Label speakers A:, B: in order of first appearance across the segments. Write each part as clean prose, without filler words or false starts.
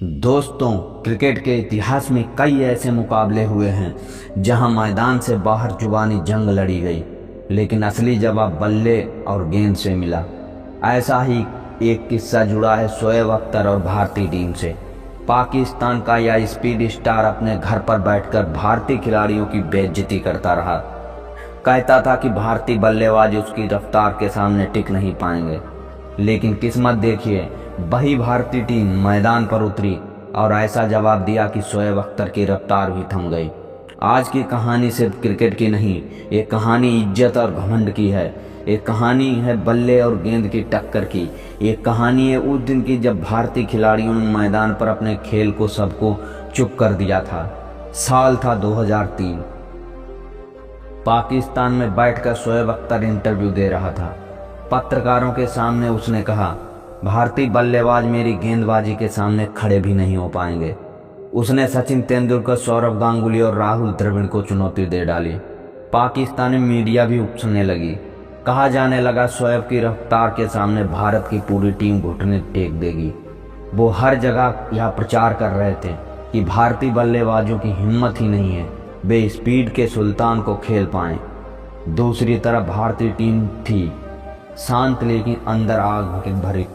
A: दोस्तों, क्रिकेट के इतिहास में कई ऐसे मुकाबले हुए हैं जहां मैदान से बाहर जुबानी जंग लड़ी गई, लेकिन असली जवाब बल्ले और गेंद से मिला। ऐसा ही एक किस्सा जुड़ा है शोएब अख्तर और भारतीय टीम से। पाकिस्तान का यह स्पीड स्टार अपने घर पर बैठकर भारतीय खिलाड़ियों की बेइज्जती करता रहा। कहता था कि भारतीय बल्लेबाज उसकी रफ्तार के सामने टिक नहीं पाएंगे, लेकिन किस्मत देखिए, वही भारतीय टीम मैदान पर उतरी और ऐसा जवाब दिया कि शोएब अख्तर की रफ्तार भी थम गई। आज की कहानी सिर्फ क्रिकेट की नहीं, एक कहानी इज्जत और घमंड की है। एक कहानी है बल्ले और गेंद की टक्कर की। एक कहानी है उस दिन की जब भारतीय खिलाड़ियों ने मैदान पर अपने खेल को सबको चुप कर दिया था। साल था 2003। पाकिस्तान में बैठकर शोएब अख्तर इंटरव्यू दे रहा था। पत्रकारों के सामने उसने कहा, भारतीय बल्लेबाज मेरी गेंदबाजी के सामने खड़े भी नहीं हो पाएंगे। उसने सचिन तेंदुलकर, सौरव गांगुली और राहुल द्रविड़ को चुनौती दे डाली। पाकिस्तानी मीडिया भी उकसने लगी। कहा जाने लगा शोएब की रफ्तार के सामने भारत की पूरी टीम घुटने टेक देगी। वो हर जगह यह प्रचार कर रहे थे कि भारतीय बल्लेबाजों की हिम्मत ही नहीं है, वे स्पीड के सुल्तान को खेल पाएं। दूसरी तरफ भारतीय टीम थी शांत, लेकिन अंदर आग भरी।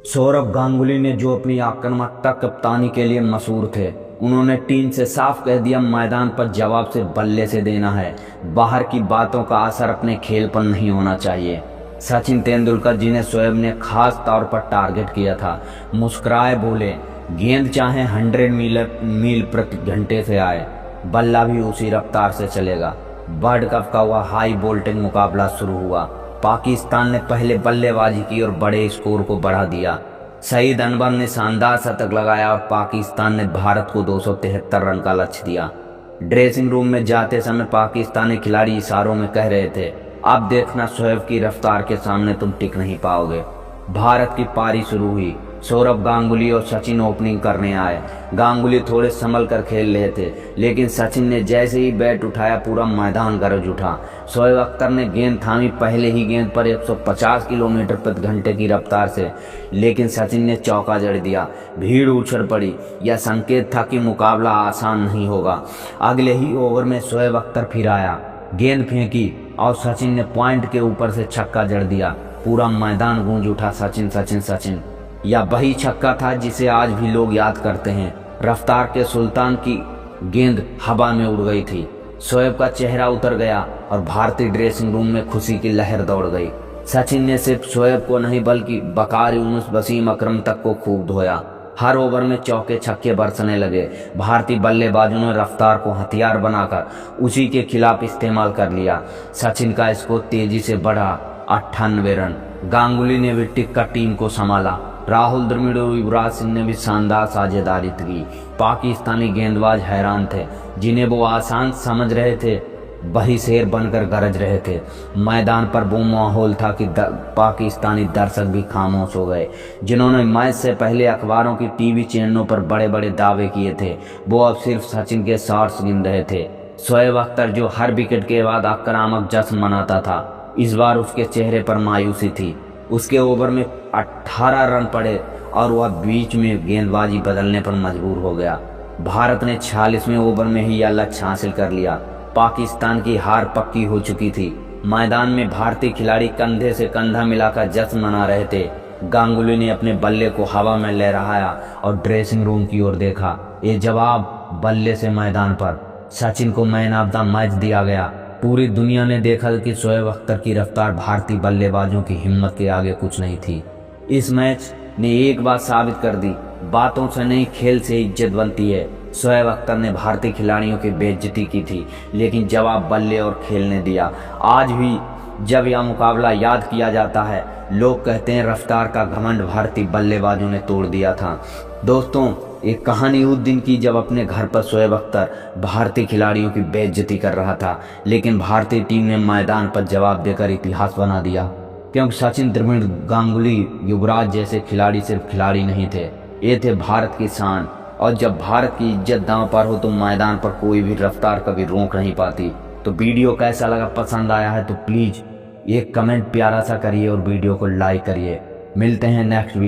A: सौरव गांगुली ने, जो अपनी आक्रामकता कप्तानी के लिए मशहूर थे, उन्होंने टीम से साफ कह दिया, मैदान पर जवाब सिर्फ बल्ले से देना है। बाहर की बातों का असर अपने खेल पर नहीं होना चाहिए। सचिन तेंदुलकर, जिन्हें शोएब ने खास तौर पर टारगेट किया था, मुस्कुराए बोले, गेंद चाहे 100 मील प्रति घंटे से आए, बल्ला भी उसी रफ्तार से चलेगा। वर्ल्ड कप का वह हाई वोल्टेज मुकाबला शुरू हुआ। पाकिस्तान ने पहले बल्लेबाजी की और बड़े स्कोर को बढ़ा दिया। सईद अनवर ने शानदार शतक लगाया और पाकिस्तान ने भारत को 273 रन का लक्ष्य दिया। ड्रेसिंग रूम में जाते समय पाकिस्तानी खिलाड़ी इशारों में कह रहे थे, अब देखना शोएब की रफ्तार के सामने तुम टिक नहीं पाओगे। भारत की पारी शुरू हुई। सौरव गांगुली और सचिन ओपनिंग करने आए। गांगुली थोड़े संभल कर खेल रहे थे, लेकिन सचिन ने जैसे ही बैट उठाया पूरा मैदान गरज उठा। शोएब अख्तर ने गेंद थामी, पहले ही गेंद पर 150 किलोमीटर प्रति घंटे की रफ्तार से, लेकिन सचिन ने चौका जड़ दिया। भीड़ उछल पड़ी। यह संकेत था कि मुकाबला आसान नहीं होगा। अगले ही ओवर में शोएब अख्तर फिर आया, गेंद फेंकी और सचिन ने पॉइंट के ऊपर से छक्का जड़ दिया। पूरा मैदान गूंज उठा, सचिन सचिन सचिन। यह वही छक्का था जिसे आज भी लोग याद करते हैं। रफ्तार के सुल्तान की गेंद हवा में उड़ गई थी। शोएब का चेहरा उतर गया और भारतीय ड्रेसिंग रूम में खुशी की लहर दौड़ गई। सचिन ने सिर्फ शोएब को नहीं बल्कि बकार यूनुस, वसीम अकरम तक को खूब धोया। हर ओवर में चौके छक्के बरसने लगे। भारतीय बल्लेबाजों ने रफ्तार को हथियार बनाकर उसी के खिलाफ इस्तेमाल कर लिया। सचिन का स्कोर तेजी से बढ़ा, 98 रन। गांगुली ने भी टिक टीम को संभाला। राहुल द्रविड़ और युवराज सिंह ने भी शानदार साझेदारी की। पाकिस्तानी गेंदबाज हैरान थे, जिन्हें वो आसान समझ रहे थे, वही शेर बनकर गरज रहे थे। मैदान पर वो माहौल था कि पाकिस्तानी दर्शक भी खामोश हो गए। जिन्होंने मैच से पहले अखबारों की टीवी चैनलों पर बड़े बड़े दावे किए थे, वो अब सिर्फ सचिन के शॉट्स गिन रहे थे। शोएब अख्तर, जो हर विकेट के बाद आक्रामक जश्न मनाता था, इस बार उसके चेहरे पर मायूसी थी। उसके ओवर में 18 रन पड़े और वह बीच में गेंदबाजी बदलने पर मजबूर हो गया। भारत ने 46वें ओवर में ही यह लक्ष्य हासिल कर लिया। पाकिस्तान की हार पक्की हो चुकी थी। मैदान में भारतीय खिलाड़ी कंधे से कंधा मिलाकर जश्न मना रहे थे। गांगुली ने अपने बल्ले को हवा में लहराया और ड्रेसिंग रूम की ओर देखा। ये जवाब बल्ले से मैदान पर। सचिन को मैन ऑफ द मैच दिया गया। पूरी दुनिया ने देखा कि शोएब अख्तर की रफ्तार भारतीय बल्लेबाजों की हिम्मत के आगे कुछ नहीं थी। इस मैच ने एक बात साबित कर दी, बातों से नहीं, खेल से इज्जत बनती है। शोएब अख्तर ने भारतीय खिलाड़ियों की बेइज्जती की थी, लेकिन जवाब बल्ले और खेल ने दिया। आज भी जब यह मुकाबला याद किया जाता है, लोग कहते हैं रफ्तार का घमंड भारतीय बल्लेबाजों ने तोड़ दिया था। दोस्तों, एक कहानी उस दिन की जब अपने घर पर शोएब अख्तर भारतीय खिलाड़ियों की बेइज्जती कर रहा था, लेकिन भारतीय टीम ने मैदान पर जवाब देकर इतिहास बना दिया। क्योंकि सचिन, द्रविड़, गांगुली, युवराज जैसे खिलाड़ी सिर्फ खिलाड़ी नहीं थे, ये थे भारत की शान। और जब भारत की इज्जत दांव पर हो तो मैदान पर कोई भी रफ्तार कभी रोक नहीं पाती। तो वीडियो कैसा लगा, पसंद आया है तो प्लीज़ एक कमेंट प्यारा सा करिए और वीडियो को लाइक करिए। मिलते हैं नेक्स्ट वीडियो।